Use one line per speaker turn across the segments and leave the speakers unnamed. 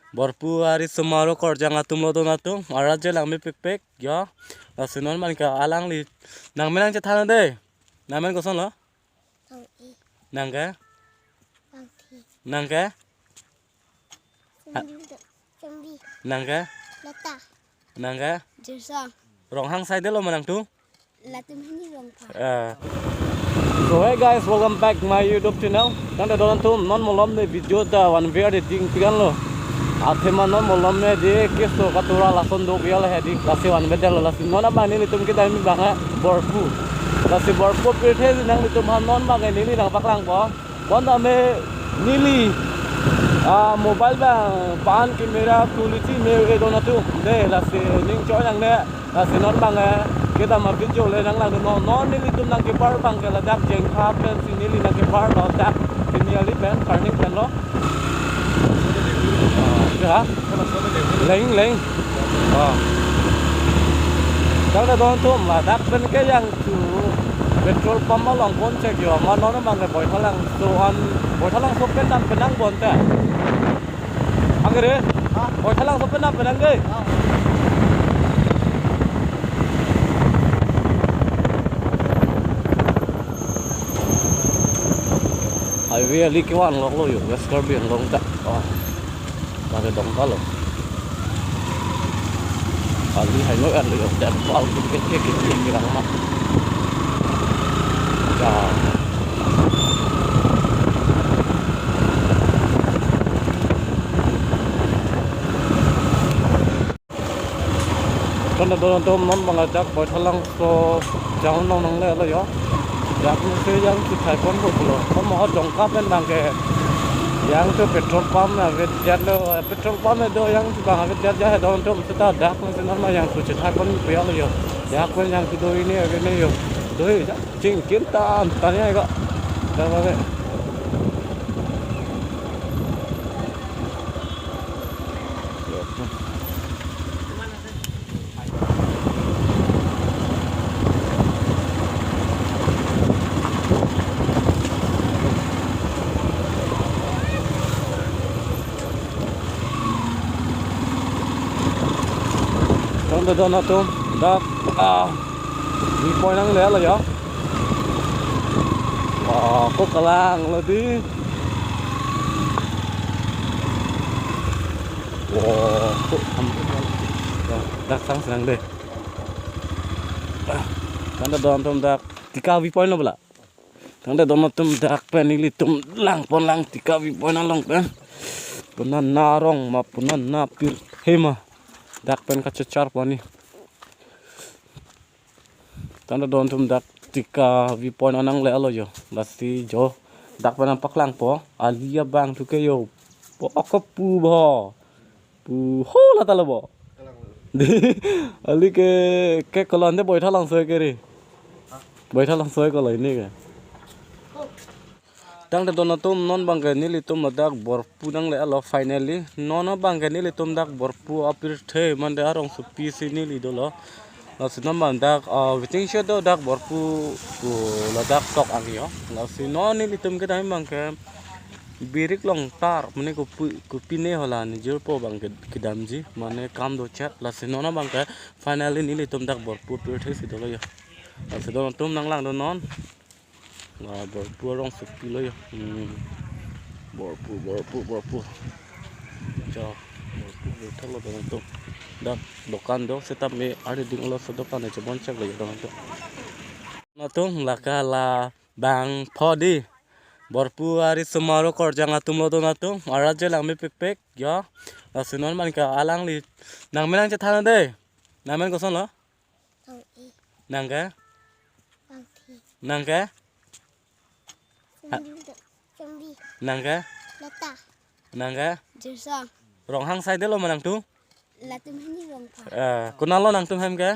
Borpu hari semaru korjang atum lo donatum araje lang mi pek ya lasinon man ka alang li nang menang cethana de namen koson lo nang ka nang ka nang ka nang ka rong hang sai de lo manang tu so hey guys, welcome back my YouTube channel. Nang da donatum non molom de video da wan ver de ding pigan lo Athema non molom ne de keso katura lason dog yala he di lasi wan bedel lasi nona ba ni litum kita mi banga borpu lasi borpu pirthe nang litum han non ba ga ni nang paklang po bon da me nili mobile ba pan camera quality me e donatu de lasi ning choi nang ne lasi non banga kita ma video le nang lang no non ni litum nang ke par bang ke la dak jeng kha pen si nili nang ke par lo dak niali ben karning pen lo hả? Lính chắc là đón thuốc mà đắt bên cái yang chủ petrol pump mà lòng vốn chạy kiểu mà nó bằng cái bồi thang lăng số ăn bồi thang lăng số bên năng buồn thế ăn cái đấy bồi thang lăng số bên năng đi ai về đi cái ăn lóc loอยู่Western biển lông tạ cái đồng cá lồng đi hay nói ăn được đẹp bao cái răng mắt con là tôm món bằng chắc bồi thang lăng so cháu nông nông lẽ là gió chắc cái yang chỉ thay con một rồi có một trồng cáp bên bằng cái yang tu petrol pump na vet lo petrol pump do yang bang vet jet don tu kita dak normal yang tu cita kon pial yo dak kon yang tu ini agak yo doi cing kinta tanya kok dah bagai Don donatum dak di poin nang le la ya ko kalang la di ko dak sang senang deh kan da donatum dak tika vi poin lo bala kan da donatum dak pen ili tum lang pon lang tika vi poin long pen punan narong ma punan napir hema dak pen ka cecar pani tanda don tum dak tika vi pon anang le alo yo lasi jo dak pen paklang po alia bang tu ke yo po ko pu bo pu ho la ta lo bo ali ke kolon de boi thalang soi ke ri boi thalang soi ko lai ni ke tang da don tum non bang ke ni li tum dak borpu nang le alo finally non bang ke ni li tum dak borpu apir the man da rong su pi si ni li do lo si non bang dak viting sho do dak borpu ku la dak tok ang yo la si non ni li tum ke dai bang ke birik long tar mane ku pine hola ni jur po bang ke damji mane kam do chat la si non bang ke finally ni li tum dak borpu pir the si do lo yo la si don tum nang lang do non borpu rong su pi lo yo borpu cho borpu thắc lo don tum dak dokan do setap me ada ding lo so dokan e chebon chak le don tum na tum la bang phodi borpu hari semaru korjang atum lo don tum araje lang mi pek ya lasinon man ka alang li nang menang cethana de namen koson lo nang ka nang ka nang ka rong hang sai de lo manang tu kunal lo nang tum hem ke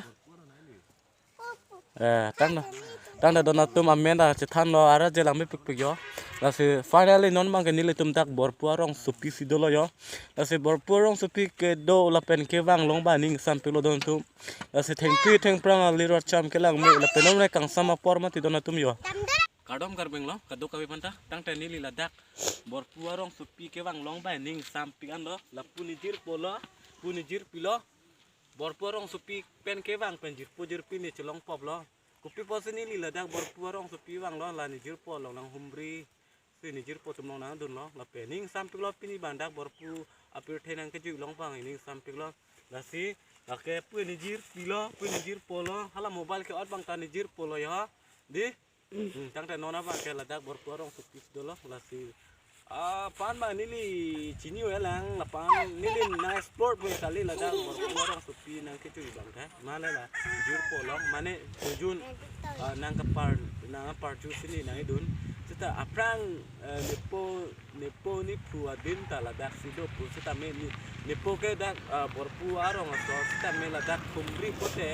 tang da donatum amen da cethan lo ara je lang me pek yo lasi finally non mang ke nile tum tak borpu rong supi si do lo yo lasi borpu rong supi ke do la pen ke wang long ba ning sam pe lo don tum lasi theng prang ali ro cham ke lang me la penom ne kang sama por ma ti donatum yo Kardom karbeng lo kadok kawi panta tang tani li ladak bor puarong supi ke wang long bai ning sampian lo la punijir polo punijir pilo bor puarong supi pen ke wang penjir pujir pini celong pop lo kupi posini li ladak bor puarong supi wang lo la nijir polo lang humri si nijir po tumlong nang dun lo la pening sampik lo pini bandak bor pu apir tenang keju long pang ini sampik lo la si la ke punijir pilo punijir polo hala mobile ke ot bang tanijir polo ya di tang te nona ba ke ladak bor porong supis dolo lasi pan ba nili chini we lang la pan nili na explore we kali ladak bor porong supi nang ke chui bang ta male la jur polong mane jun nang ka par ju sini nang idun sita aprang nepo ni pu adin ta ladak sido pu sita me nepo ke dak bor pu arong so sita me ladak humri pote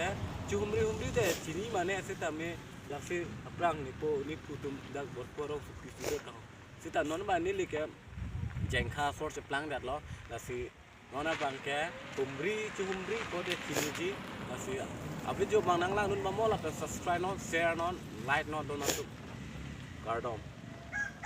humri de chini mane sita me lasi aprang nipu tum dak bor porong supi sido tang sita non ba ni like jengkha for se plang dat lo lasi nona bang ke humri ko de chini ji lasi abi jo bang nang lang nun ba mo la subscribe non share non like non don tu Kardom